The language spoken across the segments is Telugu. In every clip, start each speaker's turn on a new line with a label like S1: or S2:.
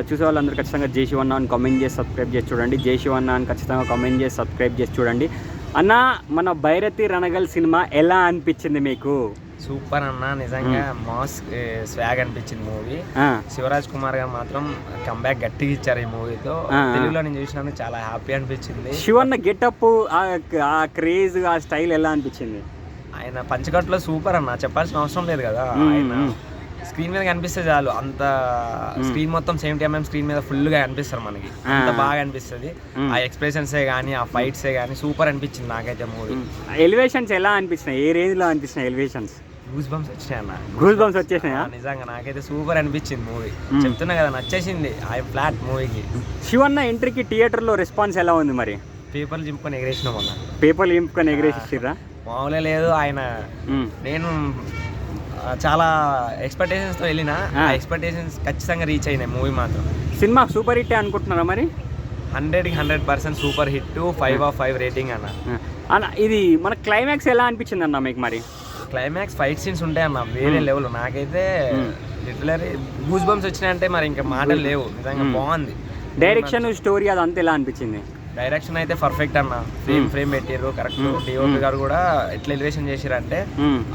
S1: చూసే వాళ్ళందరూ ఖచ్చితంగా జై శివన్న అని కామెంట్ చేసి సబ్స్క్రైబ్ చేసి చూడండి. జై శివన్న అని ఖచ్చితంగా కామెంట్ చేసి సబ్స్క్రైబ్ చేసి చూడండి. అన్న, మన భైరతి రణగల్ సినిమా ఎలా అనిపించింది మీకు?
S2: సూపర్ అన్న, నిజంగా మాస్ స్వాగ్ అనిపించింది మూవీ. శివరాజ్ కుమార్ గారు మాత్రం కంబ్యాక్ గట్టిగా ఇచ్చారు ఈ మూవీతో. తెలుగులో నేను చూసినందుకు చాలా హ్యాపీ అనిపించింది.
S1: శివన్న గెటప్, ఆ క్రేజ్, ఆ స్టైల్ ఎలా అనిపించింది?
S2: ఆయన పంచకట్టులో సూపర్ అన్న, చెప్పాల్సిన అవసరం లేదు కదా. ఆయన స్క్రీన్ మీద కనిపిస్తే చాలు, అంత స్క్రీన్ మొత్తం 70mm స్క్రీన్ మీద ఫుల్గా కనిపిస్తారు మనకి, అంత బాగా అనిపిస్తుంది. ఆ ఎక్స్ప్రెషన్సే కానీ ఆ ఫైట్సే కానీ సూపర్ అనిపించింది నాకైతే మూవీ.
S1: ఎలివేషన్స్ ఎలా అనిపించినాయి? ఏ రేంజ్లో అనిపించినాయి ఎలివేషన్స్?
S2: గూస్ బంప్స్ వచ్చినాయి అన్న,
S1: గూస్ బంప్స్ వచ్చేసినాయా?
S2: నిజంగా నాకైతే సూపర్ అనిపించింది మూవీ. చెప్తున్నా కదా, నచ్చేసింది ఐ ఫ్లాట్ మూవీకి.
S1: శివన్న ఎంట్రీకి థియేటర్లో రెస్పాన్స్ ఎలా ఉంది మరి?
S2: పేపర్లు చింపుకొని ఎగరేసినాం అన్న.
S1: పేపర్లు చింపుకొని ఎగరేసిరా?
S2: మామూలే లేదు. ఆయన నేను చాలా ఎక్స్పెక్టేషన్స్తో వెళ్ళిన, ఆ ఎక్స్పెక్టేషన్స్ ఖచ్చితంగా రీచ్ అయినాయి. మూవీ మాత్రం
S1: సినిమా సూపర్ హిట్ అనుకుంటున్నారా మరి?
S2: 100కి 100% సూపర్ హిట్, 5/5 రేటింగ్
S1: అన్న. ఇది మన క్లైమాక్స్ ఎలా అనిపించింది అన్న మీకు మరి?
S2: క్లైమాక్స్ ఫైట్ సీన్స్ ఉంటాయి అన్న, వేరే లెవెల్. నాకైతే లిటరలీ గూస్ బంప్స్ వచ్చినాయంటే మరి ఇంకా మాటలు లేవు. నిజంగా బాగుంది.
S1: డైరెక్షన్, స్టోరీ అదంతా ఎలా అనిపించింది?
S2: డైరెక్షన్ అయితే పర్ఫెక్ట్ అన్న, ఫ్రేమ్ పెట్టారు కరెక్ట్. డిఓపి గారు కూడా ఎట్లా ఎలివేషన్ చేశారంటే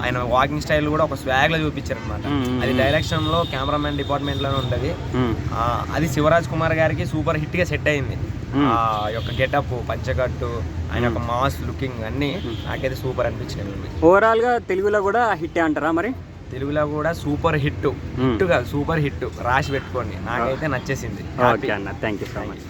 S2: ఆయన వాకింగ్ స్టైల్ కూడా ఒక స్వాగ్ లో చూపించారు అనమాట. అది డైరెక్షన్ లో కెమెరామెన్ డిపార్ట్మెంట్ లోనే ఉంటది. అది శివరాజ్ కుమార్ గారికి సూపర్ హిట్ గా సెట్ అయింది. ఆ యొక్క గెటప్, పంచకట్టు, ఆయన యొక్క మాస్ లుకింగ్ అన్ని నాకైతే సూపర్ అనిపించింది.
S1: ఓవరాల్ గా తెలుగులో కూడా హిట్ అంటారా మరి?
S2: తెలుగులో కూడా సూపర్ హిట్ కాదు, సూపర్ హిట్ రాసి పెట్టుకోండి. నాకైతే నచ్చేసింది.
S1: ఓకే అన్న, థ్యాంక్ యూ సో మచ్.